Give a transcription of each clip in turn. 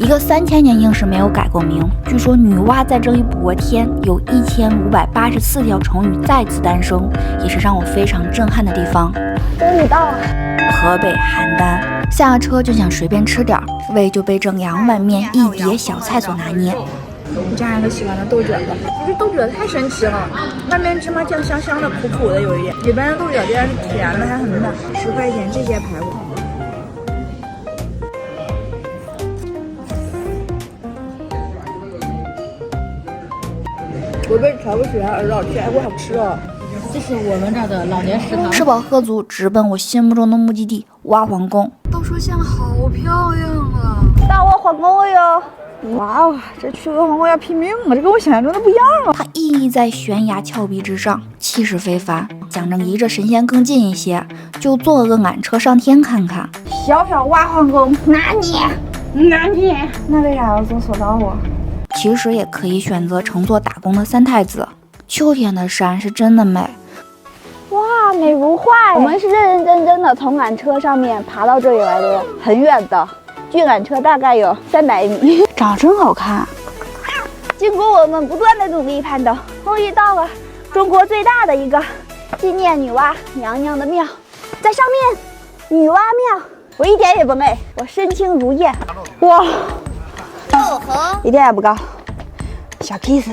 一个3000年硬是没有改过名。据说女娲在这里补过天，有1584条成语再次诞生，也是让我非常震撼的地方。终于到了，河北邯郸。下了车就想随便吃点，胃就被这2碗面一碟小菜所拿捏。我家人都喜欢的豆角子，这豆角太神奇了，外面芝麻酱香香的，苦苦的有一点，里边的豆角竟然是甜的，还很嫩。10块钱这些排骨。我被瞧不起来，儿子，排骨好吃哦。这是我们这儿的老年食堂。吃饱喝足，直奔我心目中的目的地蛙皇宫。到说像好漂亮啊！到我皇宫了哟！哇哦，这去个皇宫要拼命啊！这跟我想象中的不一样啊！它屹立在悬崖峭壁之上，气势非凡。想着离着神仙更近一些，就坐个缆车上天看看。小小蛙皇宫，拿你！那为啥要坐索道啊？其实也可以选择乘坐打工的3太子。秋天的山是真的美，哇，美如画！我们是认认真真的从缆车上面爬到这里来的，很远的，距缆车大概有300米，长得真好看。经过我们不断的努力攀登，终于到了中国最大的一个纪念女娲娘娘的庙，在上面，女娲庙，我一点也不累，我身轻如燕，哇，一点也不高，小 kiss。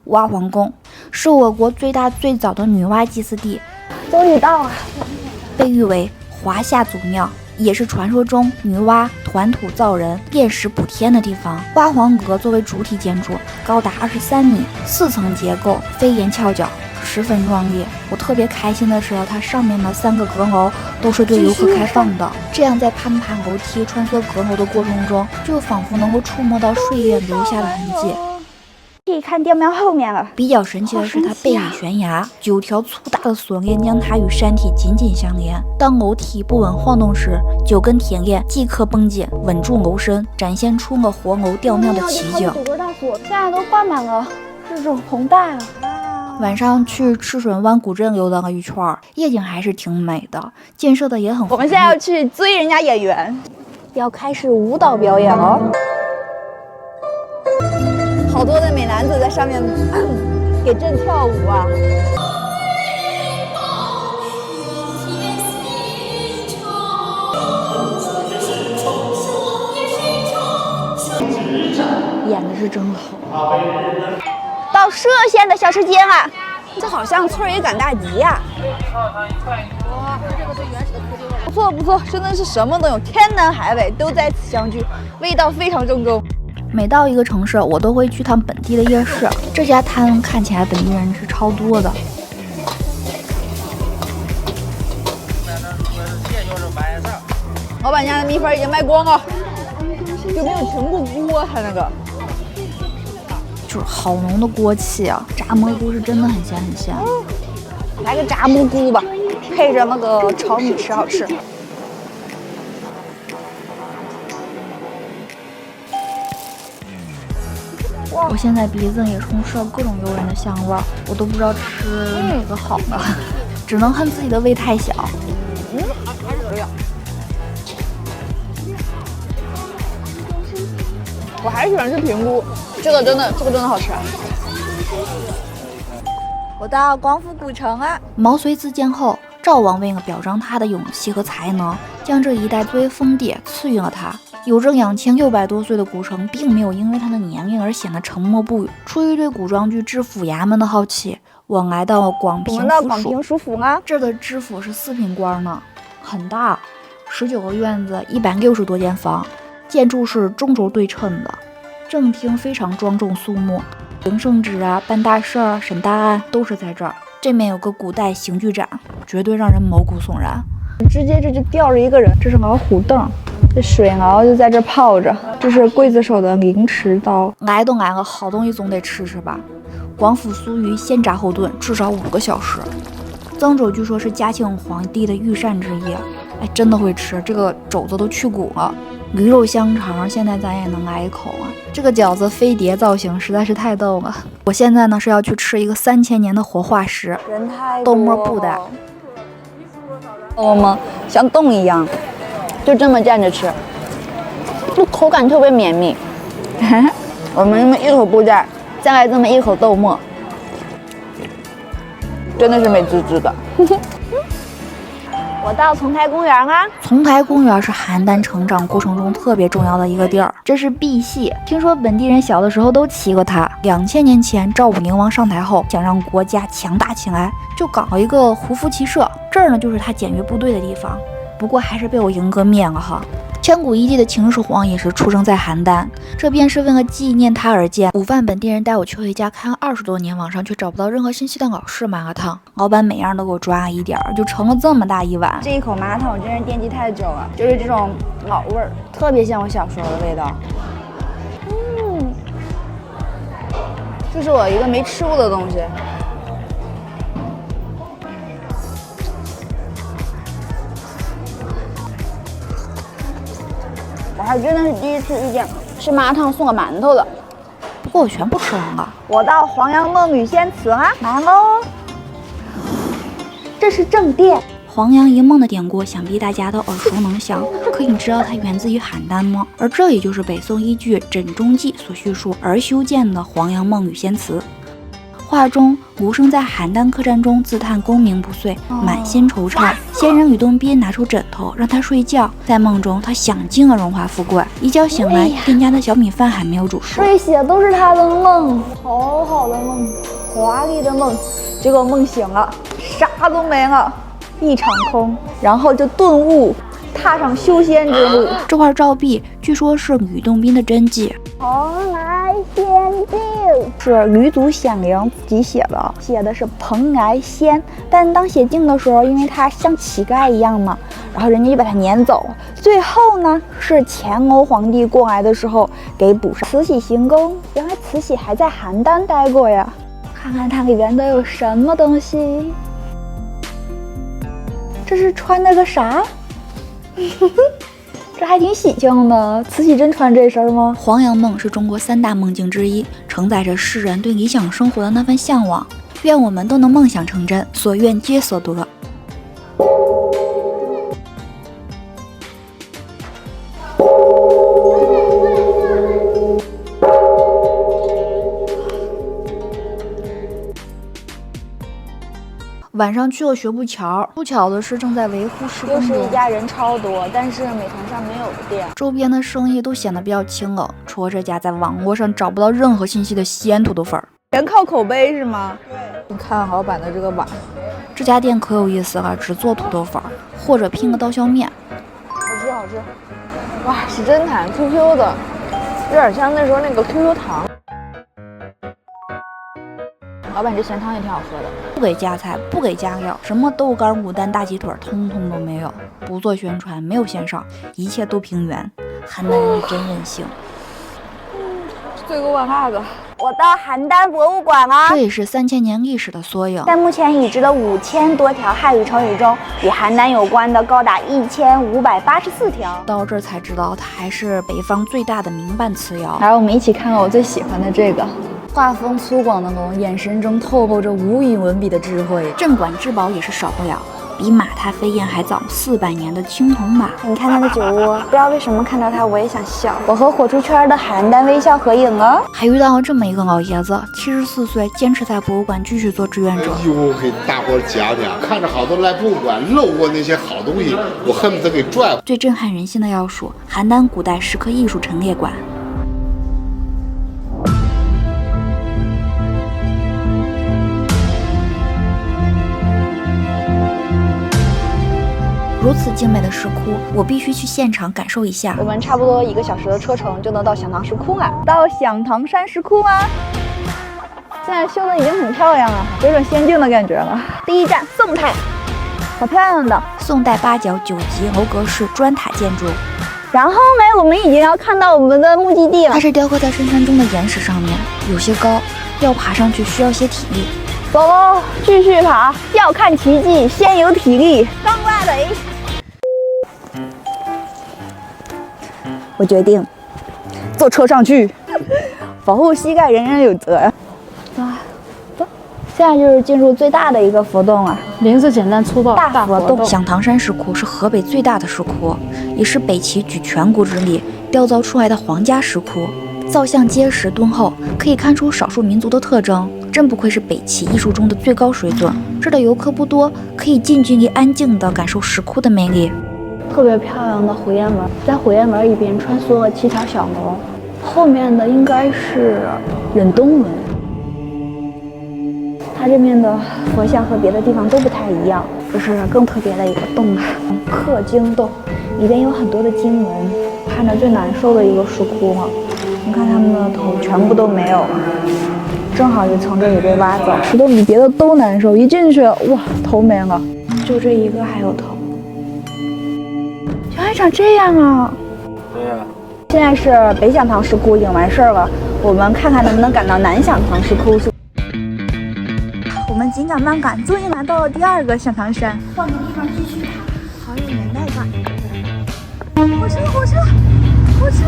蛙皇宫是我国最大最早的女娲祭祀地，终于到了，被誉为华夏祖庙，也是传说中女娲团土造人、炼石补天的地方。蛙皇阁作为主体建筑，高达23米，4层结构，飞檐翘角，十分壮丽。我特别开心的是，它上面的3个阁楼都是对游客开放的，这样在攀爬楼梯、穿梭阁楼的过程中，就仿佛能够触摸到岁月留下的痕迹。可以看殿庙后面了。比较神奇的是，它背倚悬崖，9条粗大的锁链将它与山体紧紧相连。当楼梯不稳晃动时，9根铁链即刻绷紧，稳住楼身，展现出了活楼吊庙的奇景。9个大锁，现在都挂满了这种红带了。晚上去赤水湾古镇游荡了一圈，夜景还是挺美的，建设的也很。我们现在要去追人家演员，要开始舞蹈表演了。好多的美男子在上面给朕跳舞啊！演的是真好。到歙县的小吃街了，这好像村儿也赶大集呀！哇，这个最原始的科技味。不错不错，真的是什么都有，天南海北都在此相聚，味道非常正宗。每到一个城市，我都会去趟本地的夜市。这家摊看起来本地人是超多的。老板家的米粉已经卖光了，有没有全部锅？它那个就是好浓的锅气啊！炸蘑菇是真的很鲜很鲜。来个炸蘑菇吧，配着那个炒米吃好吃。我现在鼻子也充斥了各种诱人的香味，我都不知道吃哪个好呢，只能恨自己的胃太小。我还喜欢吃平菇，这个真的好吃。我到广府古城了。毛遂自荐后，赵王为了表彰他的勇气和才能，将这一带作为封地赐予了他。有着2600多岁的古城，并没有因为他的年龄而显得沉默不语。出于对古装剧知府衙门的好奇，我来到了广平署府啊。这儿的知府是4品官呢，很大，19个院子，160多间房，建筑是中轴对称的，正厅非常庄重肃穆，行圣旨啊、办大事儿、审大案都是在这儿。这面有个古代刑具展，绝对让人毛骨悚然。直接这就吊着一个人，这是老虎凳，这水熬就在这泡着，这是刽子手的凌迟刀。来都来了，好东西总得吃吃吧。广府酥鱼先炸后炖，至少5个小时。曾肘据说是嘉庆皇帝的御膳之一，哎，真的会吃，这个肘子都去骨了。驴肉香肠，现在咱也能来一口啊。这个饺子飞碟造型实在是太逗了。我现在呢是要去吃一个3000年的活化石，人太多豆沫布的。我们像洞一样，就这么站着吃。口感特别绵密。我们这么一口布袋，再来这么一口豆沫，真的是美滋滋的。我到丛台公园啦！丛台公园是邯郸成长过程中特别重要的一个地儿，这是赑屃，听说本地人小的时候都骑过它。2000年前，赵武宁王上台后，想让国家强大起来，就搞了一个胡服骑射，这儿呢就是他检阅部队的地方。不过还是被我迎哥灭了哈。千古一帝的秦始皇也是出生在邯郸，这便是为了纪念他而建。午饭本地人带我去了一家开了20多年，网上却找不到任何信息的老式麻辣烫，老板每样都给我抓了一点儿，就盛了这么大一碗。这一口麻辣烫我真是惦记太久了，就是这种老味儿，特别像我小时候的味道。这是我一个没吃过的东西。我还真的是第一次遇见吃麻辣烫送个馒头的。不过我全部吃完了。我到黄杨梦女仙祠啦，来喽！这是正殿。黄杨一梦的典故，想必大家都耳熟能详。可你知道它源自于邯郸吗？而这也就是北宋依据《枕中记》所叙述而修建的黄杨梦女仙祠。画中，卢生在邯郸客栈中自叹功名不遂，满心惆怅。仙人吕洞宾拿出枕头让他睡觉，在梦中他享尽了荣华富贵。一觉醒来，店家的小米饭还没有煮熟。这些都是他的梦，好好的梦，华丽的梦。结果梦醒了，啥都没了，一场空，然后就顿悟，踏上修仙之路。这块照壁据说是吕洞宾的真迹。蓬莱仙境是吕祖显灵自己写的，写的是蓬莱仙，但当写经的时候，因为他像乞丐一样嘛，然后人家就把他撵走。最后呢，是乾隆皇帝过来的时候给补上。慈禧行宫，原来慈禧还在邯郸待过呀。看看它里边都有什么东西。这是穿了个啥？这还挺喜庆的，慈禧真穿这身吗？黄杨梦是中国3大梦境之一，承载着世人对理想生活的那份向往。愿我们都能梦想成真，所愿皆所得。晚上去了学步桥，不巧的是正在维护施工中，又是一家人超多，但是美团上没有的店，周边的生意都显得比较清冷，除了这家在网络上找不到任何信息的西安土豆粉儿，全靠口碑是吗？对，你看老板的这个碗，这家店可有意思了，只做土豆粉儿或者拼个刀削面，好吃好吃。哇，是真弹 QQ 的，有点像那时候那个 QQ 糖。老板这咸汤也挺好喝的，不给加菜，不给加料，什么豆干、卤蛋、大鸡腿，通通都没有。不做宣传，没有线上，一切都凭缘。邯郸人真任性。最给我那个。我到邯郸博物馆啦，这也是3000年历史的缩影。在目前已知的5000多条汉语成语中，与邯郸有关的高达1584条。到这儿才知道，它还是北方最大的民办词谣。来，我们一起看看我最喜欢的这个。画风粗犷的龙，眼神中透露着无与伦比的智慧。镇馆之宝也是少不了，比马踏飞燕还早400年的青铜马。你看它的酒窝，不知道为什么看到它我也想笑。我和火出圈的邯郸微笑合影了。还遇到了这么一个老爷子，74岁，坚持在博物馆继续做志愿者。义务给大伙讲讲，看着好多来博物馆漏过那些好东西，我恨不得给拽回。最震撼人心的要数邯郸古代石刻艺术陈列馆。如此精美的石窟，我必须去现场感受一下。我们差不多1个小时的车程就能到响堂石窟了。到响堂山石窟吗？现在修的已经很漂亮了，有种仙境的感觉了。第一站宋太，好漂亮的宋代8角9级楼阁式砖塔建筑。然后呢，我们已经要看到我们的目的地了。它是雕刻在深山中的岩石上面，有些高，要爬上去需要些体力。走喽，继续爬。要看奇迹，先有体力。刚挖雷。我决定坐车上去，保护膝盖，人人有责。走，走。现在就是进入最大的一个佛洞啊，名字简单粗暴，大佛洞。响堂山石窟是河北最大的石窟，也是北齐举全国之力雕凿出来的皇家石窟，造像结实敦厚，可以看出少数民族的特征，真不愧是北齐艺术中的最高水准。这儿的游客不多，可以近距离安静地感受石窟的魅力。特别漂亮的火焰纹，在火焰纹里边穿梭了7条小龙，后面的应该是忍冬纹。它这边的佛像和别的地方都不太一样，这是更特别的一个洞啊，刻经洞，里边有很多的经文，看着最难受的一个石窟啊。你看他们的头全部都没有了，正好一层这里被挖走，石洞比别的都难受，一进去哇头没了，就这一个还有头。原来长这样啊！对呀。现在是北响堂石窟已经完事儿了，我们看看能不能赶到南响堂石窟。我们紧赶慢赶，终于来到了第2个响堂山。换个地方继续爬，好有年代感。火车！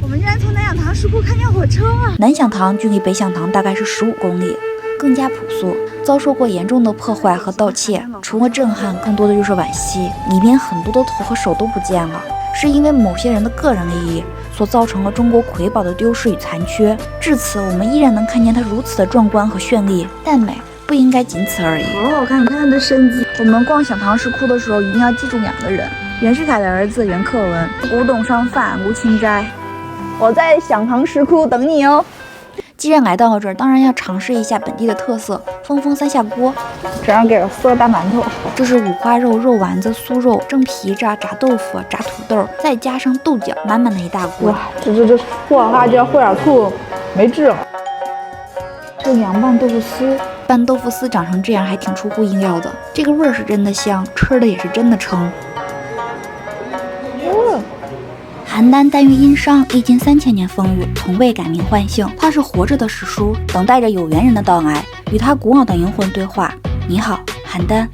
我们居然从南响堂石窟看见火车了。南响堂距离北响堂大概是15公里，更加朴素，遭受过严重的破坏和盗窃。除了震撼，更多的就是惋惜，里边很多的头和手都不见了，是因为某些人的个人利益所造成了中国瑰宝的丢失与残缺。至此，我们依然能看见它如此的壮观和绚丽，但美不应该仅此而已。好好看，你看它的身姿。我们逛响堂石窟的时候，一定要记住2个人：袁世凯的儿子袁克文，古董商贩吴清斋。我在响堂石窟等你哦。既然来到了这儿，当然要尝试一下本地的特色峰峰三下锅。这样给了4个大馒头，这是五花肉、肉丸子、酥肉、蒸皮炸、炸豆腐、炸土豆，再加上豆角，满满的一大锅。哇，这和辣椒和点醋，没治了。这凉拌豆腐丝，拌豆腐丝长成这样还挺出乎意料的，这个味儿是真的香，吃的也是真的撑。邯郸单于殷商，历经3000年风雨，从未改名换姓。它是活着的史书，等待着有缘人的到来，与它古老的灵魂对话。你好，邯郸。